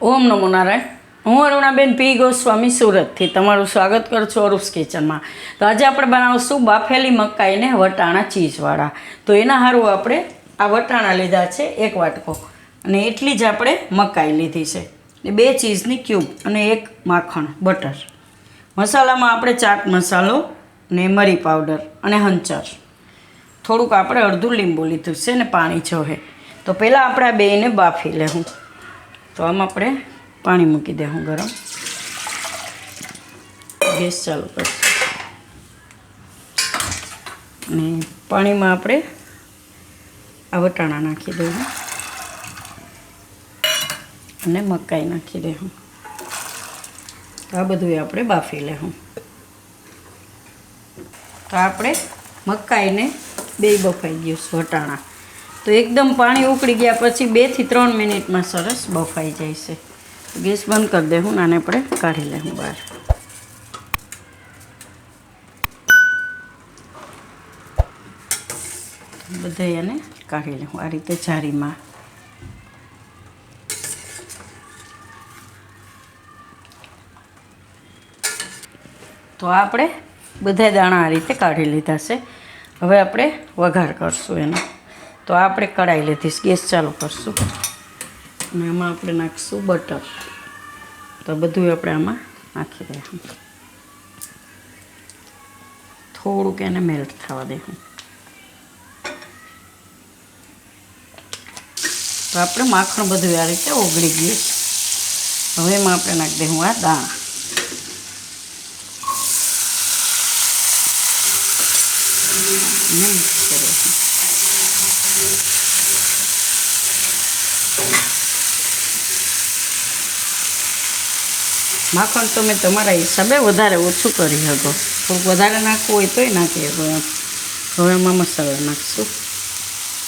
ઓમ નમો નારાયણ. હું અરુણાબેન પી ગોસ્વામી સુરતથી તમારું સ્વાગત કરું છું અરૂપ્સ કિચનમાં. તો આજે આપણે બનાવશું બાફેલી મકાઈને વટાણા ચીઝવાળા. તો એના સારું આપણે આ વટાણા લીધા છે 1 વાટકો, અને એટલી જ આપણે મકાઈ લીધી છે, 2 ચીઝની ક્યુબ અને 1 માખણ બટર. મસાલામાં આપણે ચાટ મસાલો ને મરી પાવડર અને હંચર, થોડુંક આપણે અડધું લીંબુ લીધું છે ને પાણી જોહે. તો પહેલાં આપણે આ બેને બાફી લેવું. તો આમાં આપણે પાણી મૂકી દેવું ગરમ, ગેસ ચાલુ કરીશું. અને પાણીમાં આપણે આ વટાણા નાખી દઉં અને મકાઈ નાખી દઉં. તો આ બધું આપણે બાફી લેવું. તો આપણે મકાઈને 2 બફાઈ ગયું વટાણા. તો એકદમ પાણી ઉકળી ગયા પછી 2 થી 3 મિનિટમાં સરસ બફાઈ જાય છે. ગેસ બંધ કરી દેવું અને આપણે કાઢી લેવું બહાર. બધા એને કાઢી લેવું આ રીતે જારીમાં. તો આપણે બધા દાણા આ રીતે કાઢી લીધા છે. હવે આપણે વઘાર કરશું એનો. તો આપણે કઢાઈ લીધી, ગેસ ચાલુ કરશું અને આમાં આપણે નાખીશું બટર. તો બધું આપણે આમાં નાખી દઈશું. થોડુંક એને મેલ્ટ થવા દઈશું. તો આપણે માખણ બધું આ રીતે ઓગળી ગયું. હવે એમાં આપણે નાખી દઈશું આ દાણા. મિક્સ કરીશું. માખણ તમે તમારા હિસાબે વધારે ઓછું કરી શકો. થોડુંક વધારે નાખવું હોય તોય નાખી શકો એમ. હવે એમાં મસાલા નાખીશું.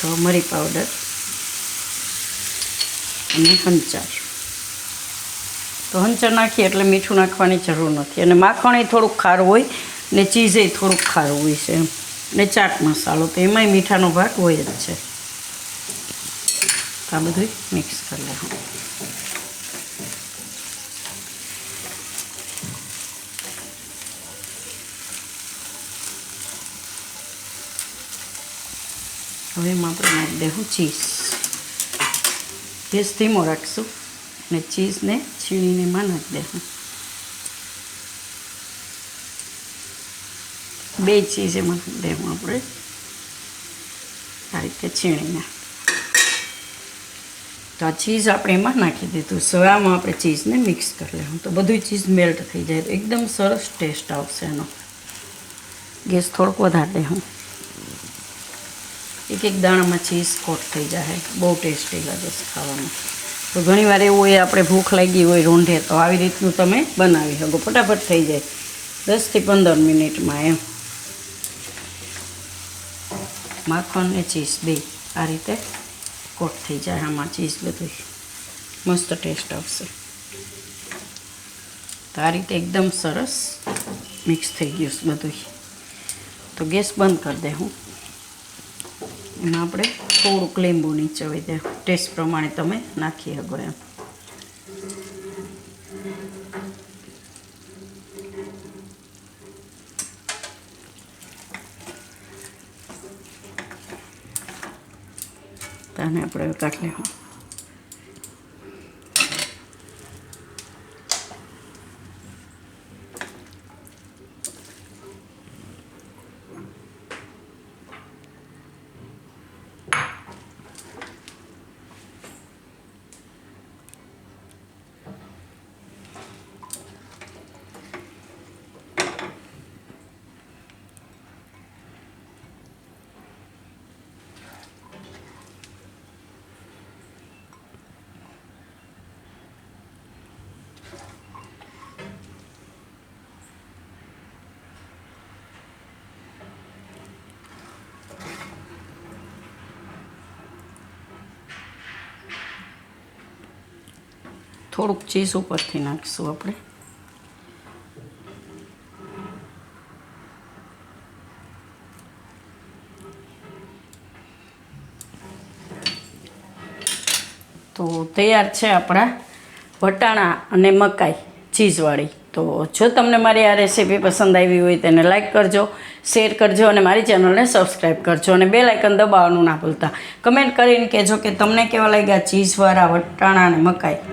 તો મરી પાવડર અને હંચર. તો હંચર નાખીએ એટલે મીઠું નાખવાની જરૂર નથી. અને માખણ એ થોડુંક ખારું હોય ને ચીઝ એ થોડુંક ખારું હોય છે એમ. ને ચાટ મસાલો તો એમાંય મીઠાનો ભાગ હોય જ છે. આ બધું મિક્સ કરી લેવું. હવે એમાં આપણે નાખી દઈશું ચીઝ. ગેસ ધીમો રાખીશું અને ચીઝને છીણીને એમાં નાખી દઈશું. 2 ચીઝ એમાં નાખી દઈશું આપણે આ રીતે છીણીને. તો આ ચીઝ આપણે એમાં નાખી દીધું. હવે આમાં આપણે ચીઝને મિક્સ કરી લેવું. તો બધું ચીઝ મેલ્ટ થઈ જાય તો એકદમ સરસ ટેસ્ટ આવશે એનો. ગેસ થોડોક વધારી દઈશું. એક દાણામાં ચીઝ કોટ થઈ જાય, બહુ ટેસ્ટી લાગે છે ખાવામાં. તો ઘણીવાર એવું હોય આપણે ભૂખ લાગી હોય રોંઢે, તો આવી રીતનું તમે બનાવી શકો. ફટાફટ થઈ જાય 10 થી 15 મિનિટમાં એમ. માખણ ને ચીઝ 2 આ રીતે કોટ થઈ જાય આમાં ચીઝ બધું. મસ્ત ટેસ્ટ આવશે. તો આ રીતે એકદમ સરસ મિક્સ થઈ ગયું બધું. તો ગેસ બંધ કરી દઉં. એમાં આપણે થોડુંક લીંબુ નીચોવી દે, ટેસ્ટ પ્રમાણે તમે નાખી શકો એમ. આને આપણે કાઢી લેવું. થોડુંક ચીઝ ઉપરથી નાખીશું આપણે. તો તૈયાર છે આપણા વટાણા અને મકાઈ ચીઝવાળી. તો જો તમને મારી આ રેસીપી પસંદ આવી હોય તેને લાઇક કરજો, શેર કરજો અને મારી ચેનલને સબસ્ક્રાઈબ કરજો અને બેલ આઇકન દબાવવાનું ના ભૂલતા. કમેન્ટ કરીને કહેજો કે તમને કેવા લાગ્યા ચીઝવાળા વટાણા અને મકાઈ.